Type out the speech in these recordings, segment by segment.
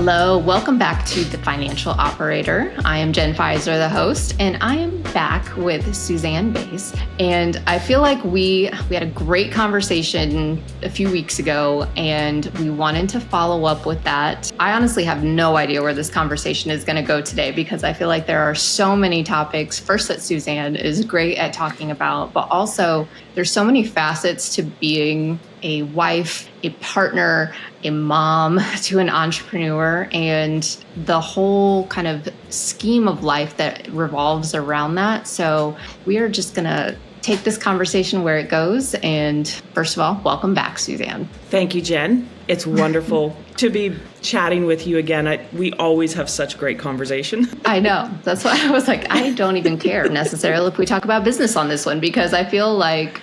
Hello, welcome back to The Financial Operator. I am Jen Pfizer, the host, and I am back with Suzanne Boehs. And I feel like we had a great conversation a few weeks ago, and we wanted to follow up with that. I honestly have no idea where this conversation is going to go today because I feel like there are so many topics, first that Suzanne is great at talking about, but also there's so many facets to being a wife, a partner, a mom to an entrepreneur, and the whole kind of scheme of life that revolves around that. So we are just going to take this conversation where it goes. And first of all, welcome back, Suzanne. Thank you, Jen. It's wonderful to be chatting with you again. We always have such great conversation. I know. That's why I was like, I don't even care necessarily if we talk about business on this one, because I feel like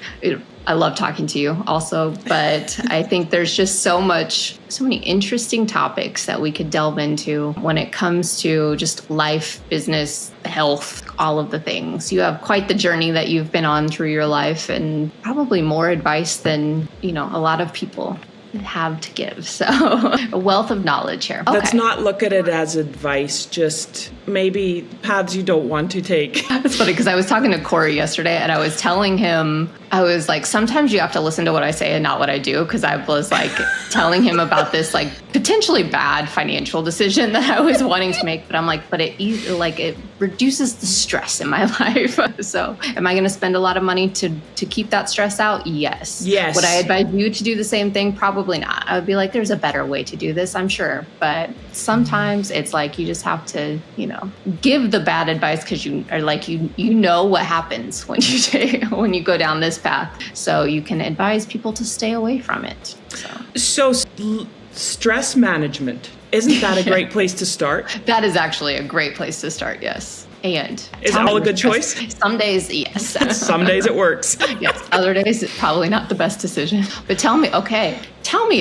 I love talking to you also, but I think there's just so many interesting topics that we could delve into when it comes to just life, business, health, all of the things. You have quite the journey that you've been on through your life, and probably more advice than, a lot of people have to give. So a wealth of knowledge here. Okay. Let's not look at it as advice, just maybe paths you don't want to take. It's funny because I was talking to Corey yesterday and I was telling him, I was like, sometimes you have to listen to what I say and not what I do, because I was like telling him about this like potentially bad financial decision that I was wanting to make. But I'm like, but it reduces the stress in my life. So am I going to spend a lot of money to keep that stress out? Yes. Yes. Would I advise you to do the same thing? Probably not. I would be like, there's a better way to do this, I'm sure. But sometimes it's like you just have to, give the bad advice because you are like, you know what happens when you go down this path. So you can advise people to stay away from it. So stress management, isn't that a great place to start? That is actually a great place to start, yes. And is it all a good choice? Some days, yes. Some days it works. Yes. Other days, it's probably not the best decision. But tell me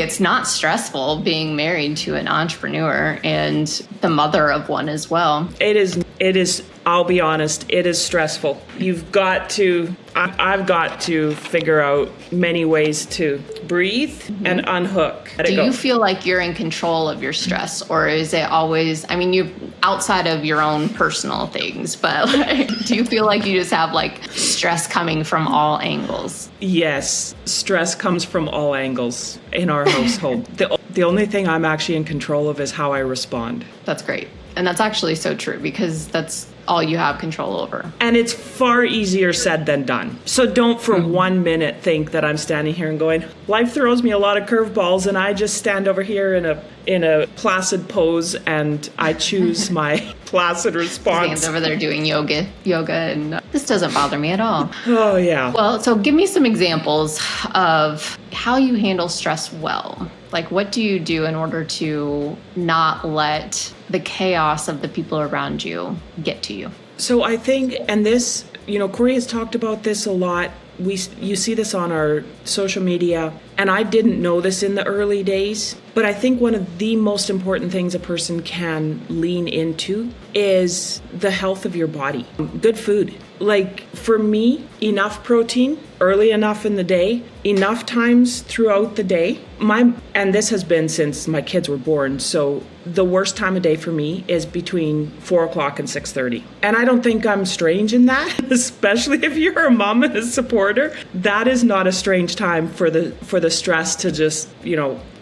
it's not stressful being married to an entrepreneur and the mother of one as well. It is, I'll be honest, it is stressful. I've got to figure out many ways to breathe and unhook. Do you feel like you're in control of your stress, or is it always, you're outside of your own personal things, but do you feel like you just have stress coming from all angles? Yes, stress comes from all angles in our household. The only thing I'm actually in control of is how I respond. That's great. And that's actually so true, because that's all you have control over. And it's far easier said than done. So don't for 1 minute think that I'm standing here and going, life throws me a lot of curveballs and I just stand over here in a placid pose and I choose my placid response. Stands over there doing yoga and this doesn't bother me at all. Oh, yeah. Well, so give me some examples of how you handle stress well. Like, what do you do in order to not let the chaos of the people around you get to you? So I think, and this, Corey has talked about this a lot. You see this on our social media, and I didn't know this in the early days, but I think one of the most important things a person can lean into is the health of your body. Good food. Like for me, enough protein early enough in the day, enough times throughout the day. And this has been since my kids were born. So the worst time of day for me is between 4 o'clock and 6:30. And I don't think I'm strange in that, especially if you're a mom and a supporter. That is not a strange time for the stress to just,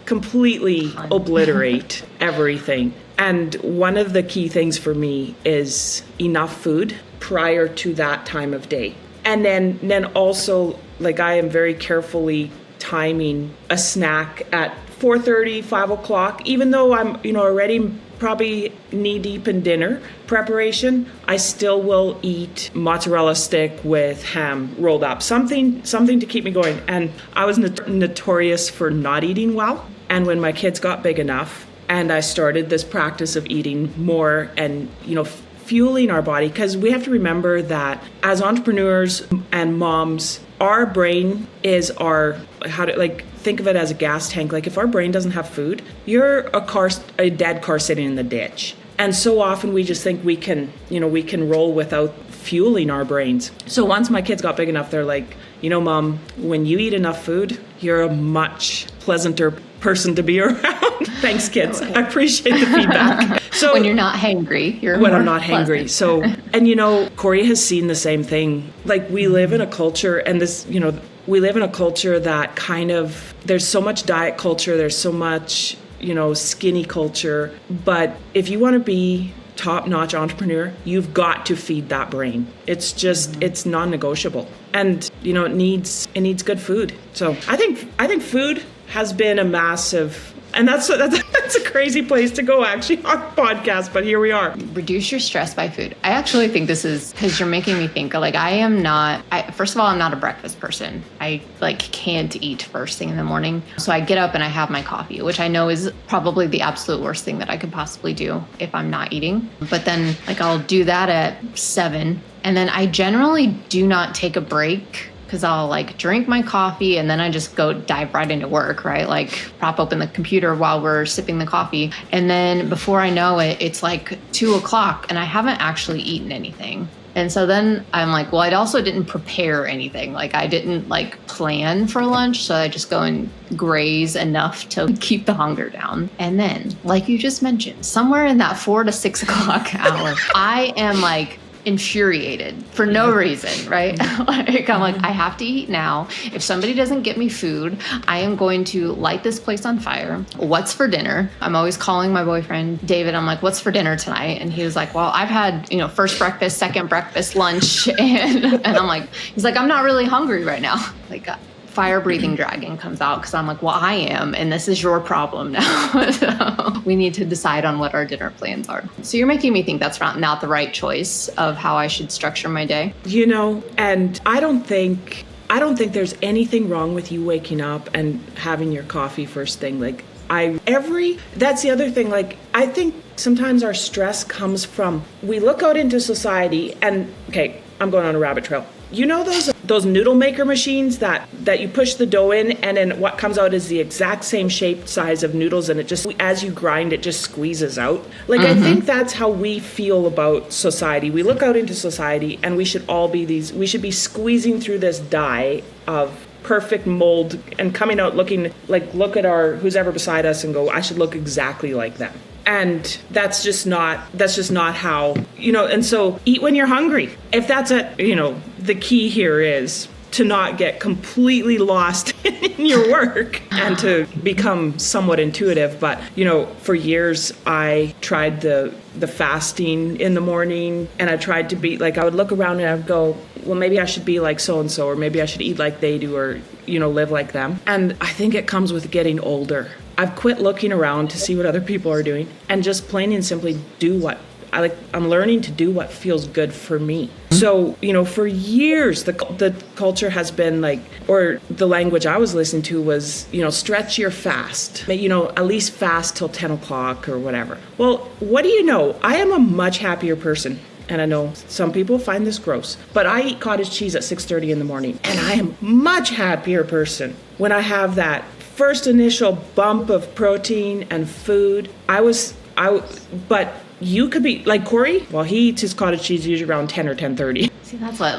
completely obliterate everything. And one of the key things for me is enough food prior to that time of day. And then also, I am very carefully timing a snack at 4:30, 5 o'clock, even though I'm, already probably knee deep in dinner preparation, I still will eat mozzarella stick with ham rolled up, something to keep me going. And I was notorious for not eating well. And when my kids got big enough and I started this practice of eating more and, fueling our body, because we have to remember that as entrepreneurs and moms, our brain is think of it as a gas tank. Like if our brain doesn't have food, you're a dead car sitting in the ditch. And so often we just think we can roll without fueling our brains. So once my kids got big enough, they're like, Mom, when you eat enough food, you're a much pleasanter person to be around. Thanks, kids. I appreciate the feedback. So when you're not hangry, when I'm not hangry. So, and Corey has seen the same thing. Like we live in a culture, and we live in a culture that kind of, there's so much diet culture, there's so much, skinny culture. But if you want to be top-notch entrepreneur, you've got to feed that brain. It's just, it's non-negotiable. And, it needs good food. So I think food has been a massive, and that's a crazy place to go actually on a podcast, but here we are. Reduce your stress by food. I actually think this is because you're making me think like first of all, I'm not a breakfast person. I can't eat first thing in the morning. So I get up and I have my coffee, which I know is probably the absolute worst thing that I could possibly do if I'm not eating. But then I'll do that at 7. And then I generally do not take a break, because I'll drink my coffee and then I just go dive right into work, right? Prop open the computer while we're sipping the coffee. And then before I know it, it's 2:00 and I haven't actually eaten anything. And so then I'm well, I also didn't prepare anything. I didn't plan for lunch. So I just go and graze enough to keep the hunger down. And then, like you just mentioned, somewhere in that 4 to 6 o'clock hour, I am infuriated for no reason, right? I have to eat now. If somebody doesn't get me food, I am going to light this place on fire. What's for dinner? I'm always calling my boyfriend, David. I'm what's for dinner tonight? And he was well, I've had, first breakfast, second breakfast, lunch. And I'm he's I'm not really hungry right now. Fire breathing dragon comes out because I'm well, I am, and this is your problem now. So we need to decide on what our dinner plans are. So you're making me think that's not the right choice of how I should structure my day. And I don't think there's anything wrong with you waking up and having your coffee first thing. That's the other thing. I think sometimes our stress comes from, we look out into society and, okay, I'm going on a rabbit trail. Those noodle maker machines that you push the dough in, and then what comes out is the exact same shape, size of noodles, and it just, as you grind, it just squeezes out. I think that's how we feel about society. We look out into society and we should be squeezing through this die of perfect mold and coming out looking look at who's ever beside us and go, I should look exactly like them. And that's just not how, and so eat when you're hungry. If that's the key here is to not get completely lost in your work and to become somewhat intuitive. But, for years I tried the fasting in the morning, and I tried to be I would look around and I would go, well, maybe I should be like so-and-so, or maybe I should eat like they do, or, live like them. And I think it comes with getting older. I've quit looking around to see what other people are doing and just plain and simply do what I like. I'm learning to do what feels good for me. So, for years, the culture has been or the language I was listening to was, stretch your fast, at least fast till 10 o'clock or whatever. Well, what do you know? I am a much happier person. And I know some people find this gross, but I eat cottage cheese at 6:30 in the morning, and I am a much happier person when I have that first initial bump of protein and food. But you could be like Corey. Well, he eats his cottage cheese usually around 10 or 10:30. See, that's what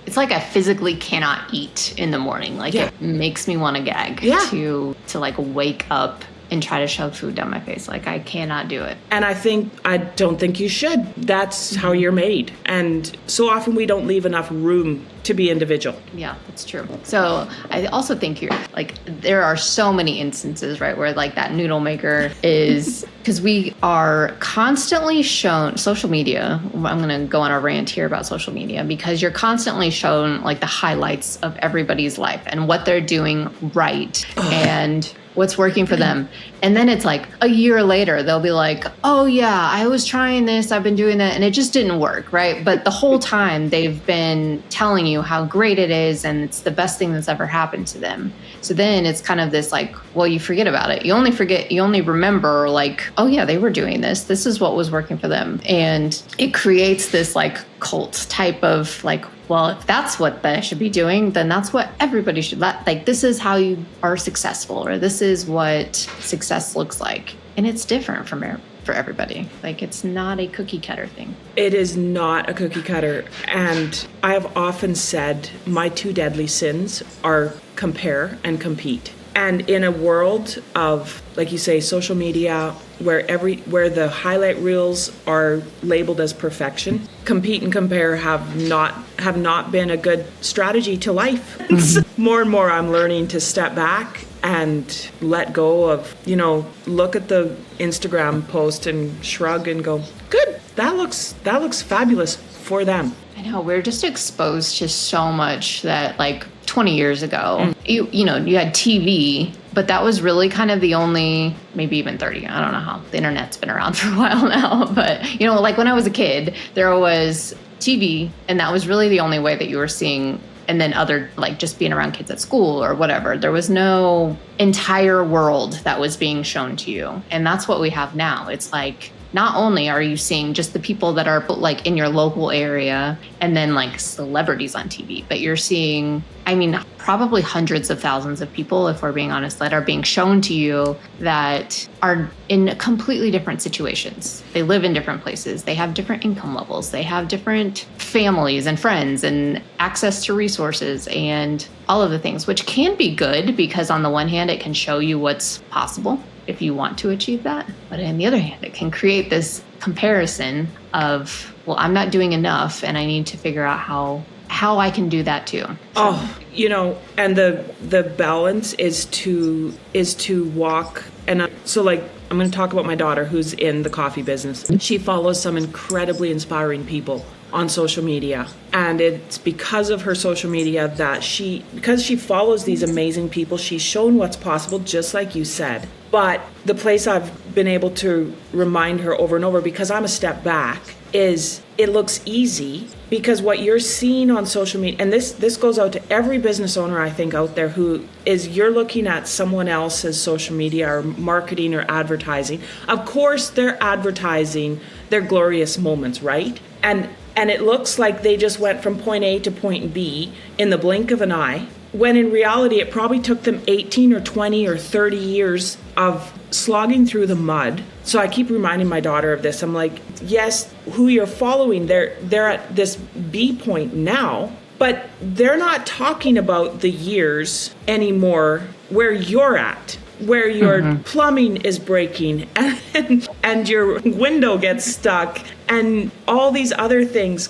it's I physically cannot eat in the morning. It makes me want to gag to wake up and try to shove food down my face. I cannot do it. And I don't think you should. That's how you're made. And so often we don't leave enough room to be individual. Yeah, that's true. So I also think there are so many instances, right, where that noodle maker is, because we are constantly shown social media. I'm going to go on a rant here about social media, because you're constantly shown the highlights of everybody's life and what they're doing right and what's working for them. And then it's a year later, they'll be oh yeah, I was trying this, I've been doing that, and it just didn't work, right? But the whole time they've been telling you how great it is and it's the best thing that's ever happened to them. So then it's kind of this well, you forget about it. You only remember oh yeah, they were doing this. This is what was working for them. And it creates this cult type of well, if that's what they should be doing, then that's what everybody should this is how you are successful, or this is what success looks like. And it's different for everybody. It's not a cookie cutter thing. It is not a cookie cutter. And I have often said my two deadly sins are compare and compete. And in a world of, like you say, social media, where the highlight reels are labeled as perfection, compete and compare have not been a good strategy to life. More and more I'm learning to step back and let go of, look at the Instagram post and shrug and go, good, that looks fabulous for them. I know, we're just exposed to so much that, like, 20 years ago, you had TV, but that was really kind of the only, maybe even 30. I don't know how. The internet's been around for a while now. But, like when I was a kid, there was TV, and that was really the only way that you were seeing. And then other, like, just being around kids at school or whatever. There was no entire world that was being shown to you. And that's what we have now. It's like, not only are you seeing just the people that are, like, in your local area and then, like, celebrities on TV, but you're seeing, probably hundreds of thousands of people, if we're being honest, that are being shown to you that are in completely different situations. They live in different places. They have different income levels. They have different families and friends and access to resources and all of the things, which can be good because on the one hand, it can show you what's possible if you want to achieve that. But on the other hand, it can create this comparison of, well, I'm not doing enough and I need to figure out how I can do that too. And the balance is to walk. And so, like, I'm going to talk about my daughter who's in the coffee business. She follows some incredibly inspiring people on social media. And it's because of her social media that because she follows these amazing people, she's shown what's possible, just like you said. But the place I've been able to remind her over and over, because I'm a step back, is it looks easy because what you're seeing on social media, and this goes out to every business owner I think out there, who is, you're looking at someone else's social media or marketing or advertising. Of course, they're advertising their glorious moments, right? And it looks like they just went from point A to point B in the blink of an eye, when in reality, it probably took them 18 or 20 or 30 years of slogging through the mud. So I keep reminding my daughter of this. I'm like, yes, who you're following, they're at this B point now, but they're not talking about the years anymore where you're at, where your plumbing is breaking and your window gets stuck and all these other things.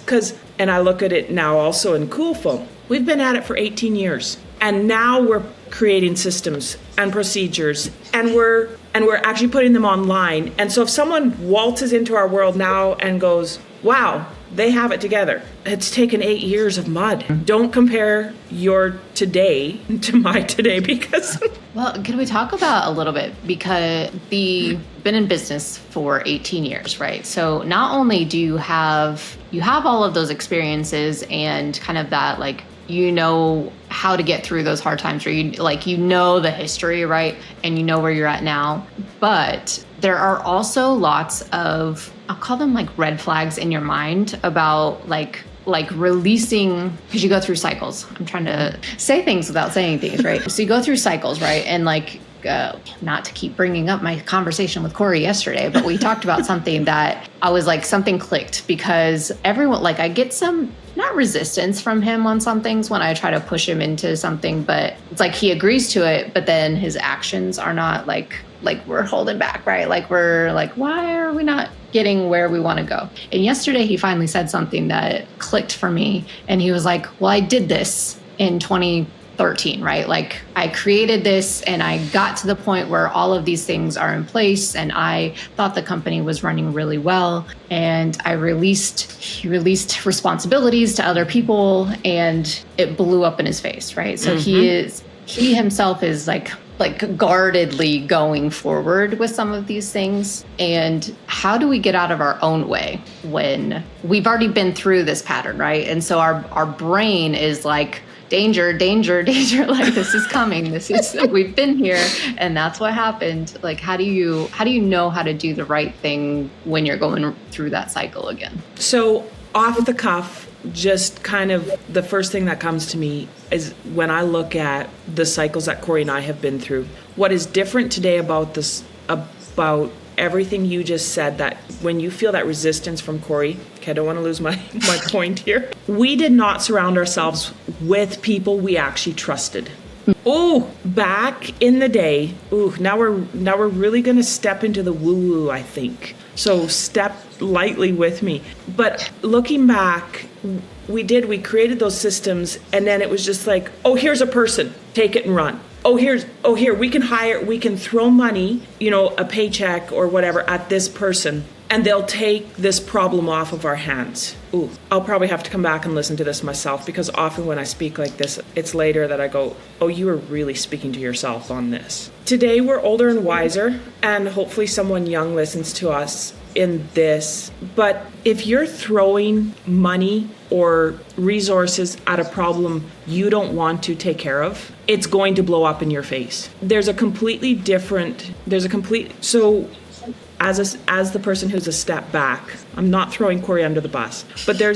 And I look at it now also in Kool Foam. We've been at it for 18 years, and now we're creating systems and procedures, and we're actually putting them online. And so if someone waltzes into our world now and goes, wow, they have it together, it's taken 8 years of mud. Don't compare your today to my today, because... Well, can we talk about a little bit, because been in business for 18 years, right? So not only do you have all of those experiences and kind of that, like, how to get through those hard times, or the history, right? And where you're at now. But there are also lots of, I'll call them like red flags in your mind about like releasing, because you go through cycles. I'm trying to say things without saying things, right? So you go through cycles, right? And not to keep bringing up my conversation with Corey yesterday, but we talked about something that I was like, something clicked, because everyone, like, I get some, not resistance from him on some things when I try to push him into something, but it's like he agrees to it, but then his actions are not like we're holding back, right? Like, we're like, why are we not getting where we want to go? And yesterday he finally said something that clicked for me. And he was like, well, I did this in 2013, right? Like, I created this and I got to the point where all of these things are in place, and I thought the company was running really well, and he released responsibilities to other people, and it blew up in his face, right? So he himself is like guardedly going forward with some of these things. And how do we get out of our own way when we've already been through this pattern, right? And so our brain is like, danger, danger, danger, like, this is coming. We've been here, and that's what happened. Like, how do you know how to do the right thing when you're going through that cycle again? So off the cuff, just kind of the first thing that comes to me is when I look at the cycles that Corey and I have been through, what is different today about everything you just said, that when you feel that resistance from Corey, okay, I don't want to lose my point here. We did not surround ourselves with people we actually trusted. Oh, back in the day. Now we're really going to step into the woo-woo, I think. So step lightly with me. But looking back, we created those systems, and then it was just like, oh, here's a person, take it and run. Here, we can throw money, a paycheck or whatever at this person, and they'll take this problem off of our hands. I'll probably have to come back and listen to this myself, because often when I speak like this, it's later that I go, oh, you were really speaking to yourself on this. Today, we're older and wiser, and hopefully someone young listens to us in this. But if you're throwing money or resources at a problem you don't want to take care of, it's going to blow up in your face. So as the person who's a step back, I'm not throwing Corey under the bus, but there are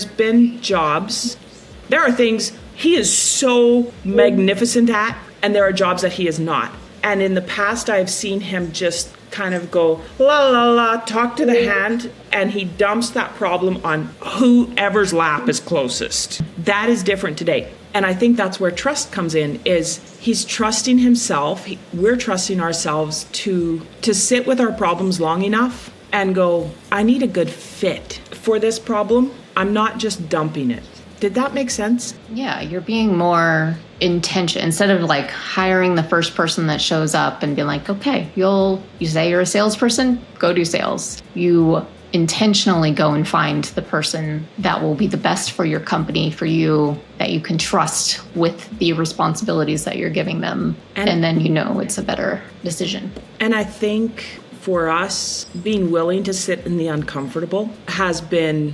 things he is so magnificent at, and there are jobs that he is not. And in the past, I've seen him just kind of go, la, la, la, talk to the hand, and he dumps that problem on whoever's lap is closest. That is different today. And I think that's where trust comes in, is he's trusting himself. We're trusting ourselves to sit with our problems long enough and go, I need a good fit for this problem. I'm not just dumping it. Did that make sense? Yeah, you're being more intentional instead of like hiring the first person that shows up and being like, okay, you say you're a salesperson, go do sales. You intentionally go and find the person that will be the best for your company, for you, that you can trust with the responsibilities that you're giving them. And then it's a better decision. And I think for us, being willing to sit in the uncomfortable has been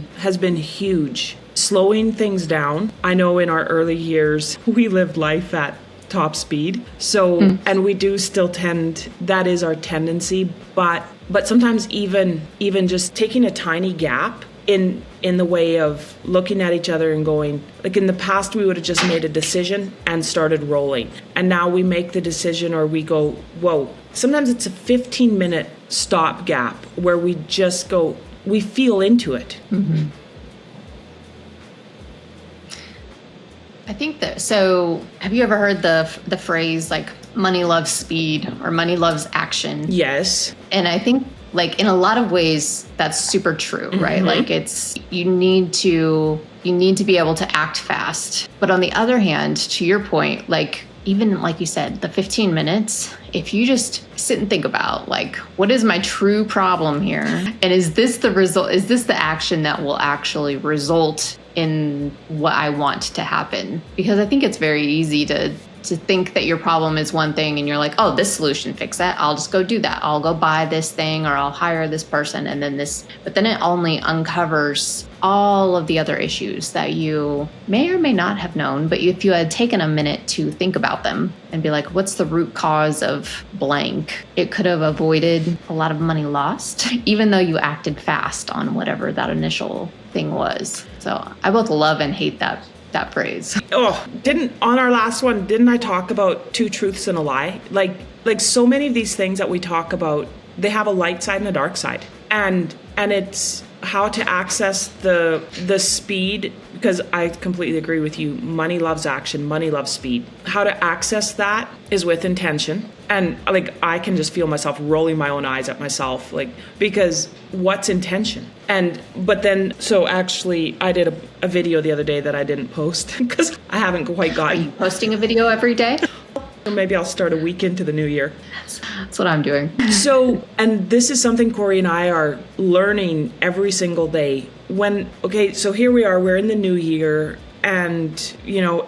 huge. Slowing things down. I know in our early years, we lived life at top speed. So, and we do still that is our tendency, but sometimes even just taking a tiny gap in the way of looking at each other and going, like in the past, we would have just made a decision and started rolling. And now we make the decision, or we go, whoa. Sometimes it's a 15-minute stop gap where we just go, we feel into it. Mm-hmm. I think that, so have you ever heard the phrase like money loves speed or money loves action? Yes. And I think like in a lot of ways that's super true, right? Like you need to be able to act fast. But on the other hand, to your point, like even like you said, the 15 minutes, if you just sit and think about like, what is my true problem here? And is this the result? Is this the action that will actually result in what I want to happen? Because I think it's very easy to think that your problem is one thing and you're like, oh, this solution fix that. I'll just go do that. I'll go buy this thing, or I'll hire this person, and then this. But then it only uncovers all of the other issues that you may or may not have known. But if you had taken a minute to think about them and be like, what's the root cause of blank? It could have avoided a lot of money lost, even though you acted fast on whatever that initial thing was. So I both love and hate that phrase. On our last one, didn't I talk about 2 truths and a lie? Like so many of these things that we talk about, they have a light side and a dark side. And it's how to access the speed, because I completely agree with you. Money loves action, money loves speed. How to access that is with intention. And like, I can just feel myself rolling my own eyes at myself, like, because what's intention? So actually I did a video the other day that I didn't post because I haven't quite gotten. Are you posting a video every day? Or maybe I'll start a week into the new year. That's what I'm doing. So, and this is something Corey and I are learning every single day. So here we are, we're in the new year, and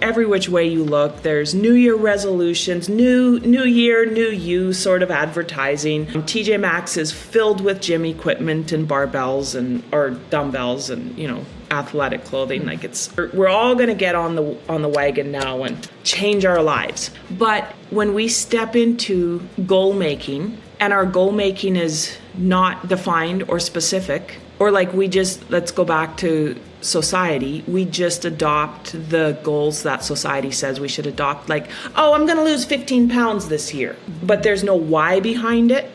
every which way you look, there's New Year resolutions, new year, new you sort of advertising. TJ Maxx is filled with gym equipment and barbells or dumbbells and athletic clothing. Like we're all going to get on the wagon now and change our lives. But when we step into goal making, and our goal making is not defined or specific, or like let's go back to society, we just adopt the goals that society says we should adopt. Like, oh, I'm going to lose 15 pounds this year. But there's no why behind it.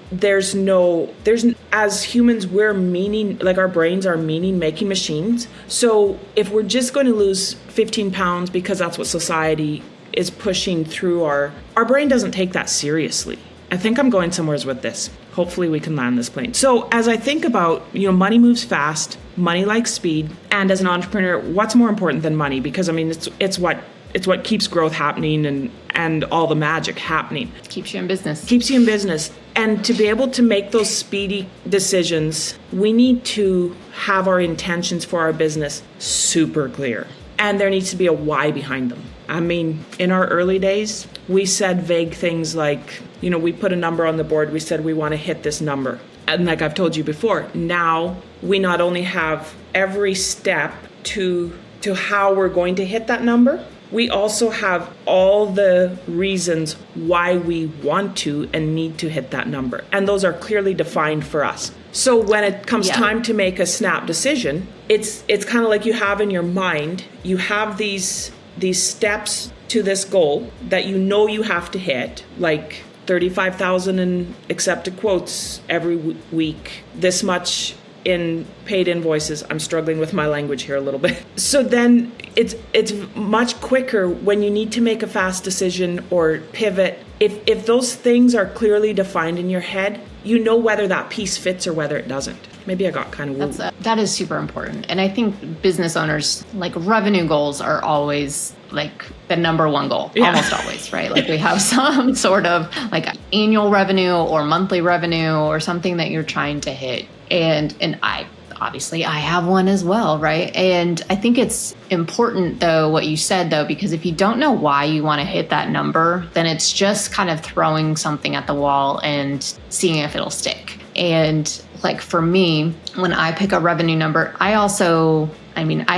As humans, we're meaning, like our brains are meaning making machines. So if we're just going to lose 15 pounds because that's what society is pushing through our brain doesn't take that seriously. I think I'm going somewheres with this. Hopefully we can land this plane. So as I think about, money moves fast, money likes speed, and as an entrepreneur, what's more important than money? Because I mean, it's what keeps growth happening and all the magic happening. Keeps you in business. Keeps you in business. And to be able to make those speedy decisions, we need to have our intentions for our business super clear. And there needs to be a why behind them. I mean, in our early days, we said vague things like, we put a number on the board. We said we want to hit this number. And like I've told you before, now we not only have every step to how we're going to hit that number, we also have all the reasons why we want to and need to hit that number. And those are clearly defined for us. So when it comes time to make a snap decision, it's kind of like you have in your mind, you have these steps to this goal that you have to hit, like 35,000 in accepted quotes every week, this much in paid invoices. I'm struggling with my language here a little bit. So then it's much quicker when you need to make a fast decision or pivot. If those things are clearly defined in your head, you know whether that piece fits or whether it doesn't. Maybe I got kind of woo. That is super important. And I think business owners, like revenue goals are always like the number one goal, almost always, right? Like we have some sort of like annual revenue or monthly revenue or something that you're trying to hit. And I have one as well, right? And I think it's important though, what you said though, because if you don't know why you want to hit that number, then it's just kind of throwing something at the wall and seeing if it'll stick. And like for me, when I pick a revenue number, I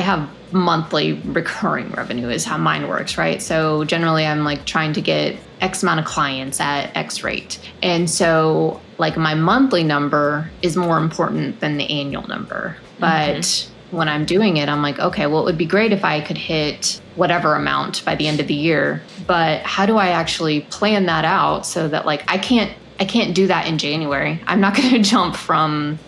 have monthly recurring revenue is how mine works, right? So generally I'm like trying to get X amount of clients at X rate. And so like my monthly number is more important than the annual number. But when I'm doing it, I'm like, okay, well, it would be great if I could hit whatever amount by the end of the year. But how do I actually plan that out so that like I can't do that in January. I'm not going to jump from,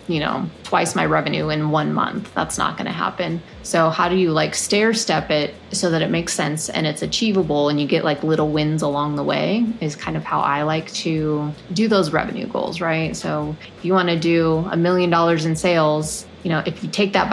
twice my revenue in 1 month. That's not going to happen. So how do you like stair step it so that it makes sense and it's achievable and you get like little wins along the way is kind of how I like to do those revenue goals, right? So if you want to do $1 million in sales, if you take that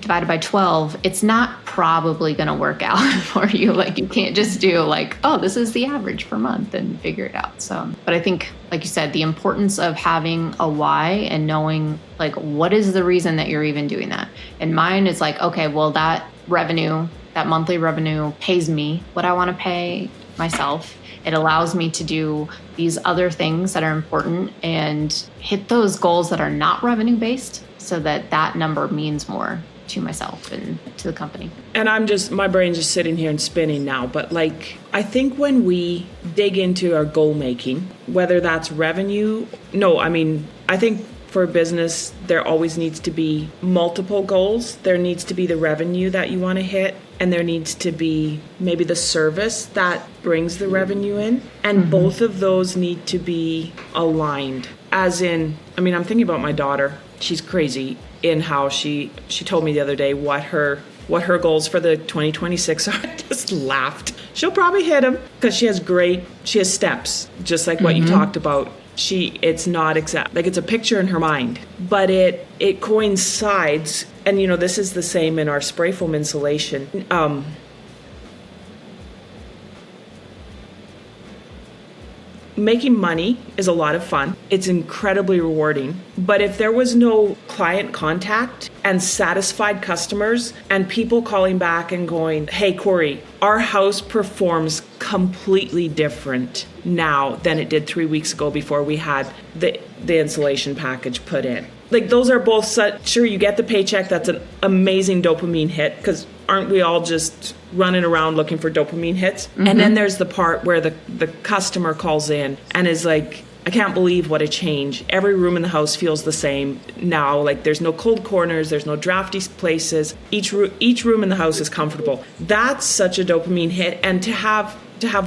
divided by 12, it's not probably going to work out for you. Like you can't just do like, oh, this is the average per month and figure it out. So, but I think, like you said, the importance of having a why and knowing like, what is the reason that you're even doing that? And mine is like, okay, well, that monthly revenue pays me what I want to pay myself. It allows me to do these other things that are important and hit those goals that are not revenue based so that number means more to myself and to the company. And my brain's just sitting here and spinning now. But like, I think when we dig into our goal making, whether that's revenue, I think for a business, there always needs to be multiple goals. There needs to be the revenue that you want to hit, and there needs to be maybe the service that brings the revenue in. And both of those need to be aligned. As in, I'm thinking about my daughter. She's crazy in how she told me the other day what her goals for the 2026 are. I just laughed. She'll probably hit them because she has steps, just like what you talked about. It's not exact, like it's a picture in her mind, but it coincides. And this is the same in our spray foam insulation. Making money is a lot of fun. It's incredibly rewarding. But if there was no client contact and satisfied customers and people calling back and going, hey, Corey, our house performs completely different now than it did 3 weeks ago before we had the insulation package put in. Like those are both sure, you get the paycheck. That's an amazing dopamine hit because aren't we all just running around looking for dopamine hits? And then there's the part where the customer calls in and is like, I can't believe what a change. Every room in the house feels the same now. Like there's no cold corners, there's no drafty places. Each room in the house is comfortable. That's such a dopamine hit. And to have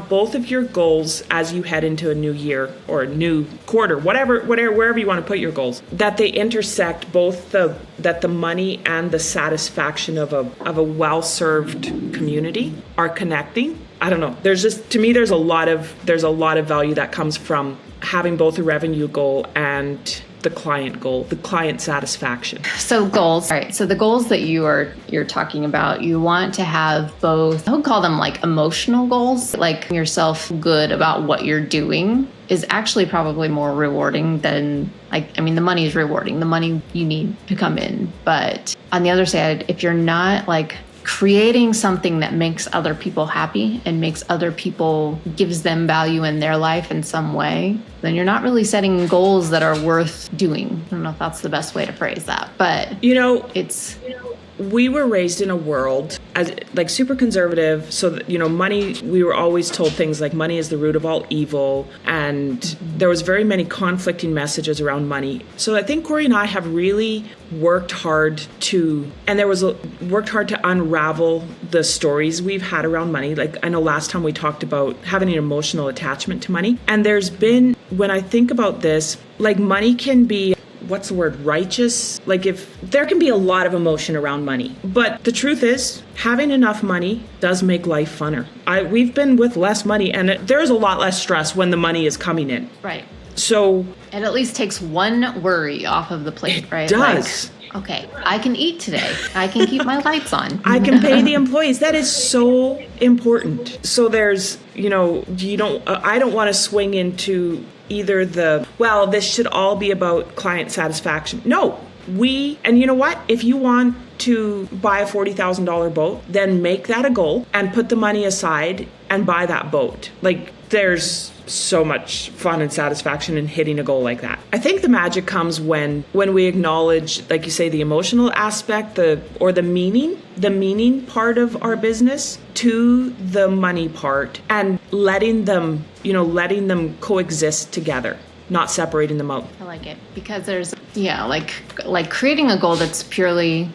both of your goals as you head into a new year or a new quarter, wherever you want to put your goals, that they intersect both that the money and the satisfaction of a well-served community are connecting. I don't know. There's just, to me, there's a lot of value that comes from having both a revenue goal and the client goal, the client satisfaction. So goals. All right. So the goals that you're talking about, you want to have both, I would call them like emotional goals, like yourself good about what you're doing is actually probably more rewarding than the money is rewarding. The money you need to come in. But on the other side, if you're not like creating something that makes other people happy and makes other people, gives them value in their life in some way, then you're not really setting goals that are worth doing. I don't know if that's the best way to phrase that, but we were raised in a world as like super conservative. So that, money, we were always told things like money is the root of all evil. And there was very many conflicting messages around money. So I think Corey and I have really worked hard to unravel the stories we've had around money. Like I know last time we talked about having an emotional attachment to money. And there's been, when I think about this, like money can be, what's the word, righteous? Like if there can be a lot of emotion around money, but the truth is having enough money does make life funner. We've been with less money and there's a lot less stress when the money is coming in. Right. So it at least takes one worry off of the plate, right? It does. Like, okay, I can eat today. I can keep my lights on. I can pay the employees. That is so important. So there's, I don't want to swing into either this should all be about client satisfaction. No, and you know what? If you want to buy a $40,000 boat, then make that a goal and put the money aside and buy that boat. Like there's so much fun and satisfaction in hitting a goal like that. I think the magic comes when we acknowledge, like you say, the emotional aspect, the meaning part of our business to the money part and letting them coexist together, not separating them out. I like it because there's, like creating a goal that's purely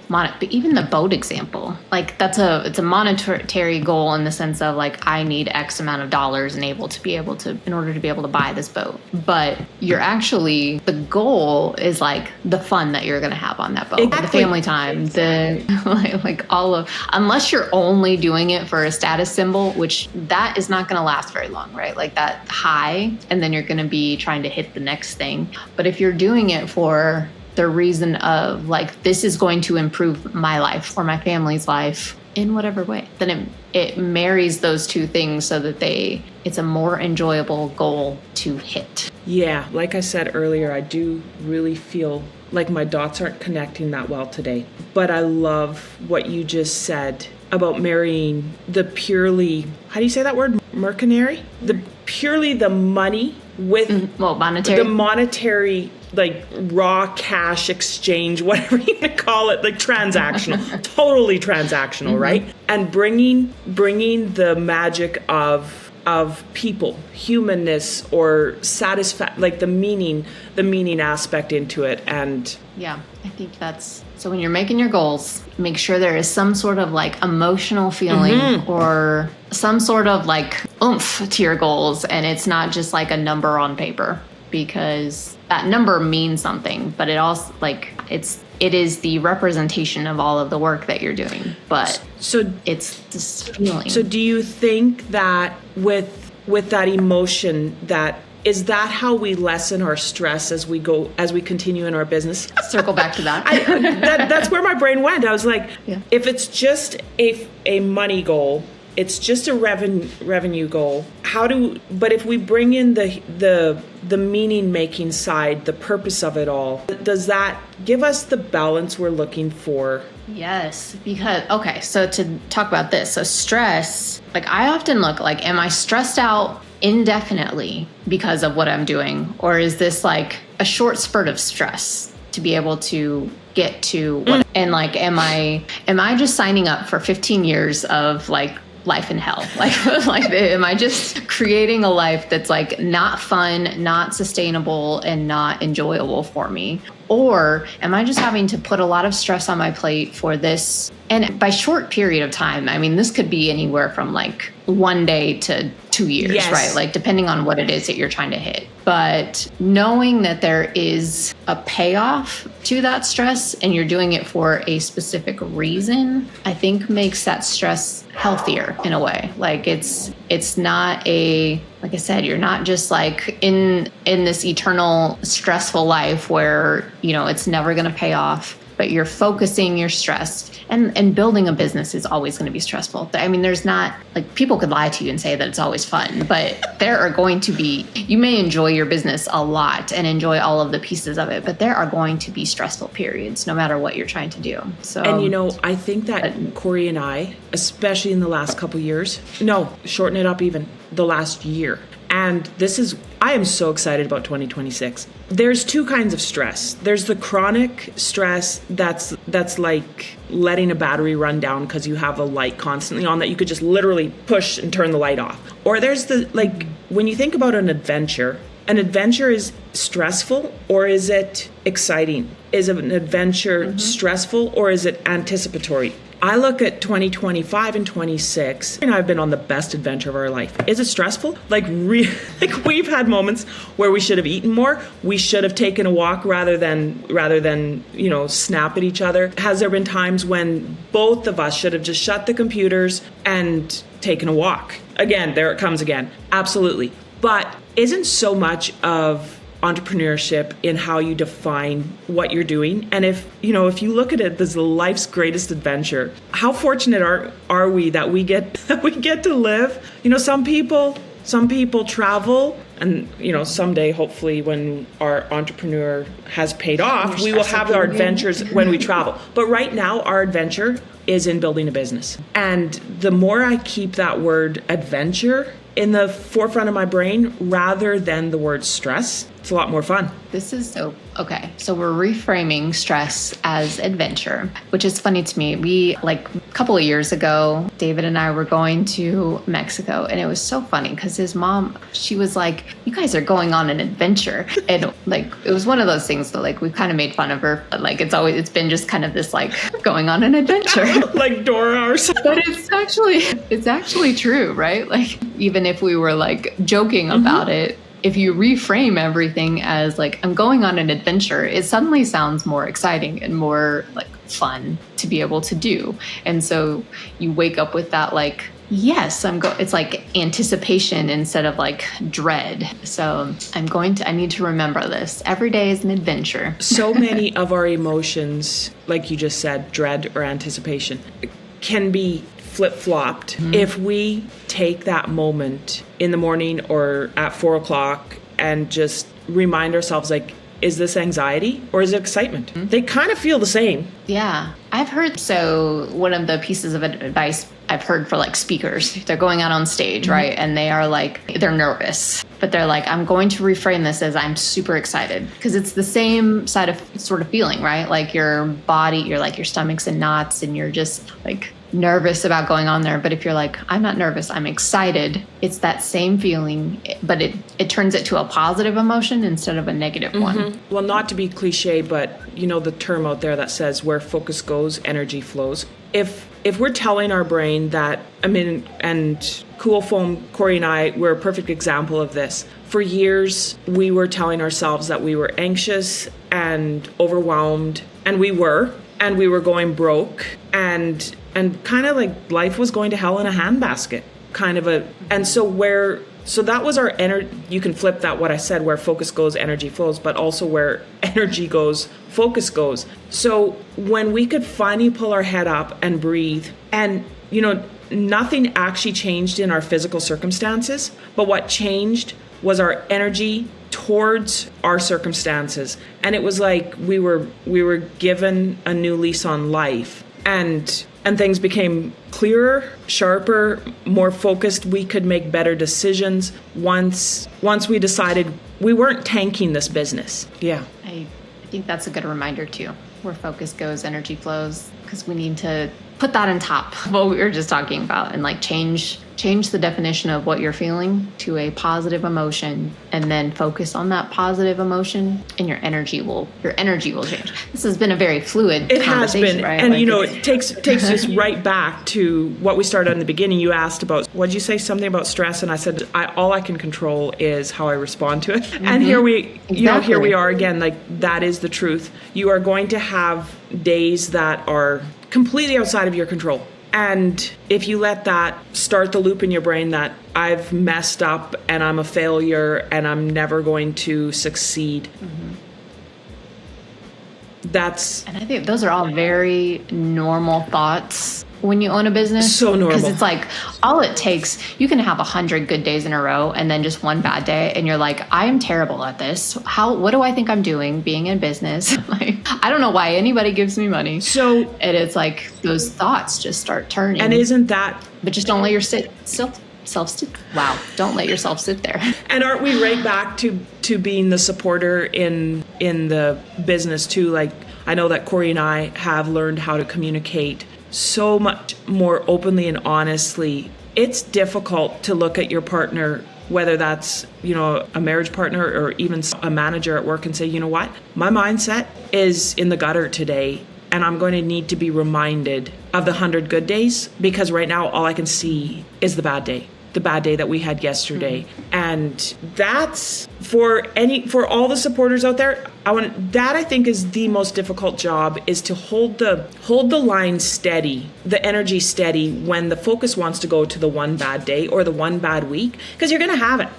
even the boat example, like it's a monetary goal in the sense of like, I need X amount of dollars in order to be able to buy this boat. But the goal is like the fun that you're going to have on that boat, exactly. The family time, unless you're only doing it for a status symbol, which that is not going to last very long, right? Like that high, and then you're going to be trying to hit the next thing. But if you're doing it for the reason of like, this is going to improve my life or my family's life in whatever way, then it marries those two things so that it's a more enjoyable goal to hit. Yeah, like I said earlier, I do really feel like my dots aren't connecting that well today. But I love what you just said about marrying the purely, how do you say that word? Mercenary? The money with monetary. The monetary, like raw cash exchange, whatever you want to call it, like transactional, totally transactional, right? And bringing the magic of people, humanness, or like the meaning aspect into it. And yeah, I think so when you're making your goals, make sure there is some sort of like emotional feeling or some sort of like oomph to your goals, and it's not just like a number on paper, because that number means something, but it also it is the representation of all of the work that you're doing, but it's this feeling. So do you think that with that emotion, is that how we lessen our stress as we continue in our business? Circle back to that. That's where my brain went. I was like, if it's just a money goal, it's just a revenue goal. But if we bring in the meaning making side, the purpose of it all, does that give us the balance we're looking for? Yes, because, so to talk about this, so stress, like I often look like, am I stressed out indefinitely because of what I'm doing? Or is this like a short spurt of stress to be able to get to what, and like, am I just signing up for 15 years of like life in hell? Like am I just creating a life that's like not fun, not sustainable, and not enjoyable for me? Or am I just having to put a lot of stress on my plate for this? And by short period of time, I mean, this could be anywhere from like 1 day to 2 years, right? Like depending on what it is that you're trying to hit. But knowing that there is a payoff to that stress and you're doing it for a specific reason, I think makes that stress healthier in a way. Like it's not like I said, you're not just like in this eternal stressful life where, it's never going to pay off, but you're focusing your stress. And building a business is always going to be stressful. I mean, there's not, like, people could lie to you and say that it's always fun, but there are going to be, you may enjoy your business a lot and enjoy all of the pieces of it, but there are going to be stressful periods no matter what you're trying to do. So, and I think that Corey and I, especially in the last couple years, shorten it up even, the last year. And I am so excited about 2026. There's two kinds of stress. There's the chronic stress that's like letting a battery run down because you have a light constantly on that you could just literally push and turn the light off. Or there's when you think about an adventure is stressful or is it exciting? Is an adventure stressful or is it anticipatory? I look at 2025 and 26, and I've been on the best adventure of our life. Is it stressful? Like we've had moments where we should have eaten more. We should have taken a walk rather than snap at each other. Has there been times when both of us should have just shut the computers and taken a walk? Again, there it comes again. Absolutely. But isn't so much of entrepreneurship in how you define what you're doing? And if you look at it as life's greatest adventure, how fortunate are we that we get to live? Some people travel, and someday, hopefully, when our entrepreneur has paid off, we will have our adventures when we travel. But right now, our adventure is in building a business. And the more I keep that word adventure in the forefront of my brain rather than the word stress, it's a lot more fun. This is so okay. So we're reframing stress as adventure, which is funny to me. We, like a couple of years ago, David and I were going to Mexico, and it was so funny because his mom, she was like, "You guys are going on an adventure." And like, it was one of those things that like we kind of made fun of her, but like it's been just kind of this like going on an adventure. Like Dora or something. But it's actually true, right? Like even if we were like joking about it, if you reframe everything as like, I'm going on an adventure, it suddenly sounds more exciting and more like fun to be able to do. And so you wake up with that like, yes, it's like anticipation instead of like dread. So I need to remember this. Every day is an adventure. So many of our emotions, like you just said, dread or anticipation, can be flip-flopped if we take that moment in the morning or at 4:00 and just remind ourselves, like, is this anxiety or is it excitement? They kind of feel the same. Yeah. I've heard, so one of the pieces of advice I've heard for like speakers, they're going out on stage, right? And they are like, they're nervous, but they're like, I'm going to reframe this as I'm super excited, because it's the same sort of feeling, right? Like your body, your stomach's in knots and you're just like nervous about going on there. But if you're like, I'm not nervous, I'm excited, it's that same feeling, but it turns it to a positive emotion instead of a negative one. Well, not to be cliche, but the term out there that says where focus goes, energy flows. If we're telling our brain that, and Kool Foam, Corey and I, we're a perfect example of this. For years, we were telling ourselves that we were anxious and overwhelmed, and we were going broke, and kind of like life was going to hell in a handbasket, so that was our energy. You can flip that, what I said, where focus goes, energy flows, but also where energy goes, focus goes. So when we could finally pull our head up and breathe, and, nothing actually changed in our physical circumstances, but what changed was our energy towards our circumstances. And it was like we were given a new lease on life, and things became clearer, sharper, more focused. We could make better decisions once we decided we weren't tanking this business. Yeah. I think that's a good reminder too. Where focus goes, energy flows, because we need to put that on top of what we were just talking about and like change the definition of what you're feeling to a positive emotion, and then focus on that positive emotion, and your energy will change. This has been a very fluid It has been, right? and it takes us right back to what we started in the beginning. You asked about, what did you say, something about stress, and I said all I can control is how I respond to it. Mm-hmm. And here we are again. Like, that is the truth. You are going to have days that are completely outside of your control. And if you let that start the loop in your brain that I've messed up and I'm a failure and I'm never going to succeed, And I think those are all very normal thoughts when you own a business. So normal. Because it's like, all it takes, you can have 100 good days in a row and then just one bad day, and you're like, I am terrible at this. What do I think I'm doing being in business? Like, I don't know why anybody gives me money. And it's like, those thoughts just start turning. And isn't that... But just don't let yourself don't let yourself sit there. And aren't we right back to being the supporter in the business too? Like, I know that Corey and I have learned how to communicate so much more openly and honestly. It's difficult to look at your partner, whether that's, a marriage partner or even a manager at work, and say, you know what, my mindset is in the gutter today, and I'm going to need to be reminded of the 100 good days, because right now all I can see is the bad day that we had yesterday. And that's for all the supporters out there. I think is the most difficult job, is to hold the line steady, the energy steady, when the focus wants to go to the one bad day or the one bad week, because you're going to have it.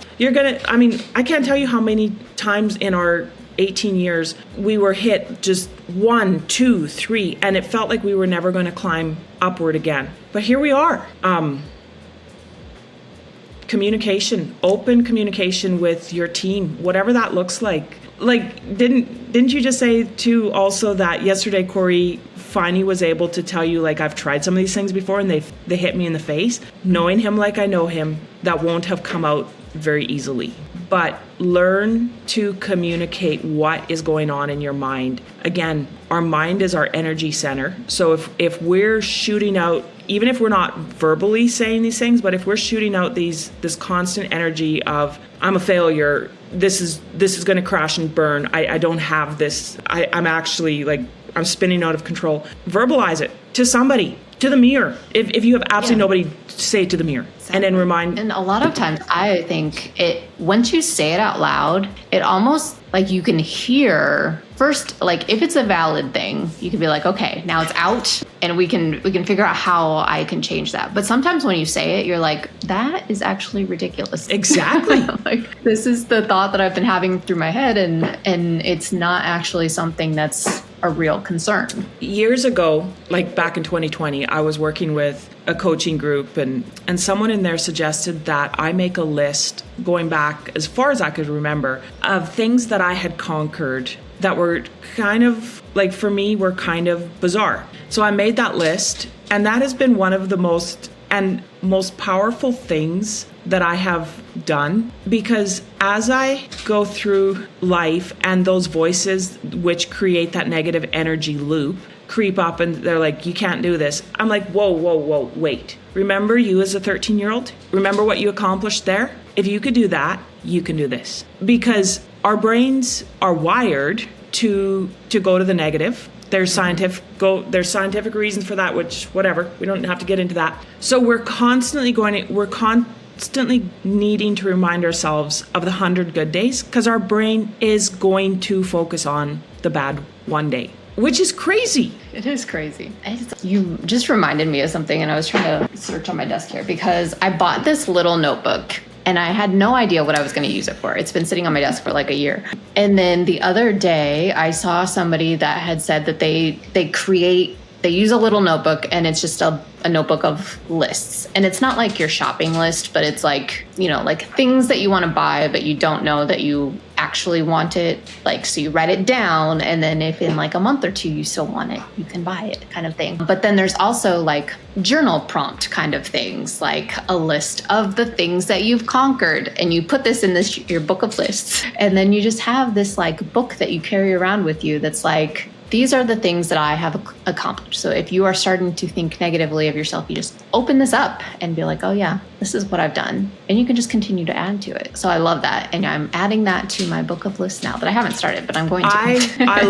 I can't tell you how many times in our 18 years we were hit just 1, 2, 3, and it felt like we were never going to climb upward again. But here we are. Communication, open communication with your team, whatever that looks like. Like, didn't you just say too also that yesterday Corey finally was able to tell you, like, I've tried some of these things before and they hit me in the face? Knowing him like I know him, that won't have come out very easily. But learn to communicate what is going on in your mind. Again, our mind is our energy center. So if we're shooting out, even if we're not verbally saying these things, but if we're shooting out this constant energy of, I'm a failure, this is going to crash and burn, I don't have this, I'm actually like, I'm spinning out of control. Verbalize it to somebody, to the mirror. If you have absolutely nobody, say it to the mirror. Exactly. And then remind. And a lot of times I think once you say it out loud, it almost like you can hear first, like if it's a valid thing, you can be like, okay, now it's out and we can figure out how I can change that. But sometimes when you say it, you're like, that is actually ridiculous. Exactly. Like, this is the thought that I've been having through my head, and it's not actually something that's a real concern. Years ago, like back in 2020, I was working with a coaching group, and someone in there suggested that I make a list going back as far as I could remember of things that I had conquered that were kind of, like, for me, were kind of bizarre. So I made that list, and that has been one of the most powerful things that I have done, because as I go through life and those voices which create that negative energy loop creep up and they're like, you can't do this, I'm like, whoa, wait. Remember you as a 13-year-old? Remember what you accomplished there? If you could do that, you can do this. Because our brains are wired to go to the negative. There's scientific reasons for that, which, whatever, we don't have to get into that. So we're constantly needing to remind ourselves of the 100 good days, because our brain is going to focus on the bad one day, which is crazy. It is crazy. You just reminded me of something, and I was trying to search on my desk here because I bought this little notebook and I had no idea what I was going to use it for. It's been sitting on my desk for like a year. And then the other day I saw somebody that had said that they use a little notebook, and it's just a notebook of lists. And it's not like your shopping list, but it's like, like things that you want to buy, but you don't know that you actually want it. Like, so you write it down, and then if in like a month or two you still want it, you can buy it, kind of thing. But then there's also like journal prompt kind of things, like a list of the things that you've conquered, and you put this in your book of lists. And then you just have this like book that you carry around with you that's like these are the things that I have accomplished. So if you are starting to think negatively of yourself, you just open this up and be like, oh yeah, this is what I've done. And you can just continue to add to it. So I love that. And I'm adding that to my book of lists now that I haven't started, but I'm going to. I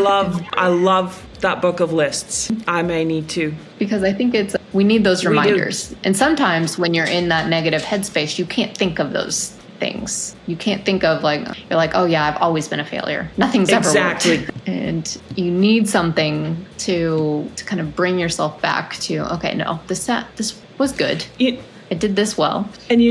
love that book of lists. I may need to. Because I think we need those reminders. And sometimes when you're in that negative headspace, you can't think of those things. You can't think of you're like, oh yeah, I've always been a failure. Nothing's ever worked. And you need something to kind of bring yourself back to, okay, no, this was good. I did this well. And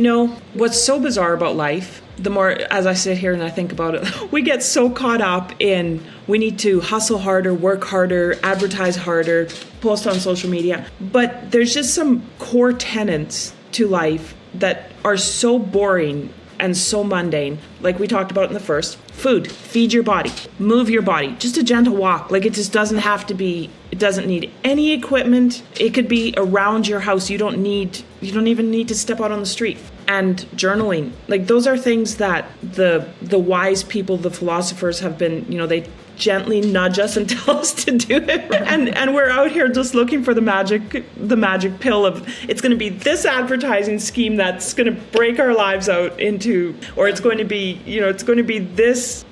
what's so bizarre about life, the more as I sit here and I think about it, we get so caught up in we need to hustle harder, work harder, advertise harder, post on social media. But there's just some core tenets to life that are so boring and so mundane, like we talked about in the first. Food, feed your body, move your body, just a gentle walk. It just doesn't have to be, it doesn't need any equipment. It could be around your house. You don't even need to step out on the street. And journaling, those are things that the wise people, the philosophers have been, they gently nudge us and tell us to do it. And we're out here just looking for the magic pill of it's going to be this advertising scheme that's going to break our lives out into, or it's going to be, it's going to be this.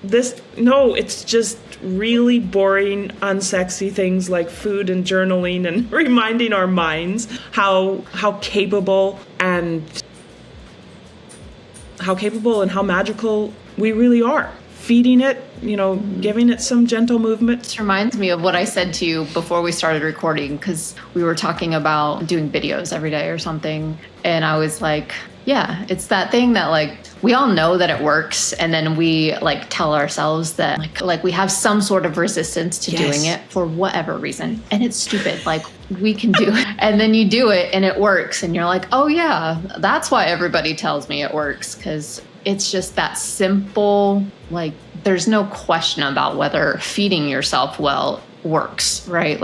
No, it's just really boring, unsexy things like food and journaling and reminding our minds how capable and how magical we really are. Feeding it, giving it some gentle movement. This reminds me of what I said to you before we started recording, because we were talking about doing videos every day or something. And I was like, yeah, it's that thing that we all know that it works. And then we tell ourselves that we have some sort of resistance to doing it for whatever reason. And it's stupid. We can do it. And then you do it and it works. And you're like, oh yeah, that's why everybody tells me it works. Because it's just that simple, there's no question about whether feeding yourself well works, right?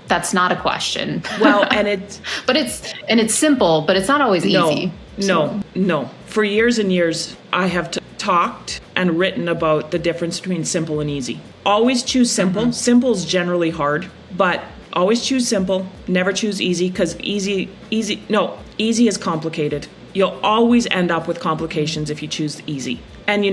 That's not a question. Well, and it's simple, but it's not always easy. No. For years and years, I have talked and written about the difference between simple and easy. Always choose simple. Mm-hmm. Simple is generally hard, but always choose simple. Never choose easy, because easy is complicated. You'll always end up with complications if you choose easy. And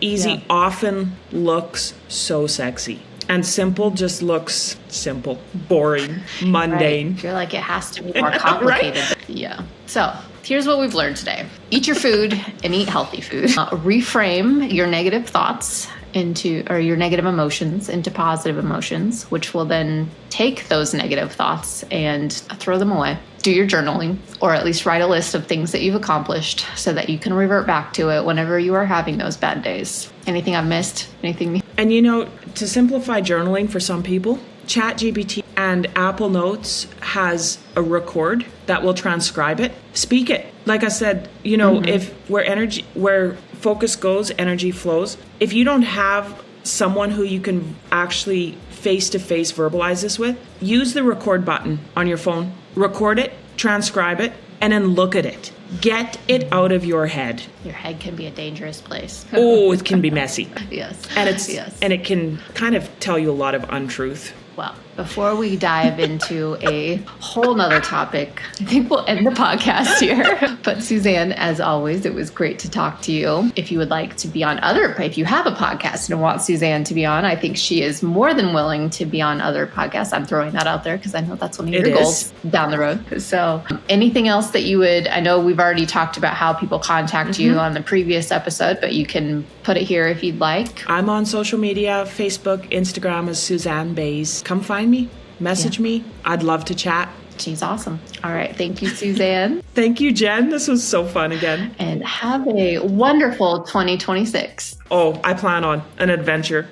easy often looks so sexy. And simple just looks simple, boring, mundane. Right. I feel like it has to be more complicated. Right? Yeah. So here's what we've learned today. Eat your food and eat healthy food. Reframe your negative thoughts or your negative emotions into positive emotions, which will then take those negative thoughts and throw them away. Do your journaling, or at least write a list of things that you've accomplished so that you can revert back to it whenever you are having those bad days. Anything I've missed? Anything? And to simplify journaling for some people, ChatGPT and Apple Notes has a record that will transcribe it. Speak it. Like I said, if where focus goes, energy flows. If you don't have someone who you can actually face-to-face verbalize this with, use the record button on your phone. Record it, transcribe it, and then look at it. Get it out of your head. Your head can be a dangerous place. Oh, it can be messy. Yes. And it can kind of tell you a lot of untruth. Well, before we dive into a whole nother topic, I think we'll end the podcast here. But Suzanne, as always, it was great to talk to you. If you would like to be on if you have a podcast and want Suzanne to be on, I think she is more than willing to be on other podcasts. I'm throwing that out there because I know that's one of your goals down the road. So anything else that I know we've already talked about how people contact you on the previous episode, but you can put it here if you'd like. I'm on social media, Facebook, Instagram as Suzanne Boehs. Come find me, message me. I'd love to chat. She's awesome. All right. Thank you, Suzanne. Thank you, Jen. This was so fun again. And have a wonderful 2026. Oh, I plan on an adventure.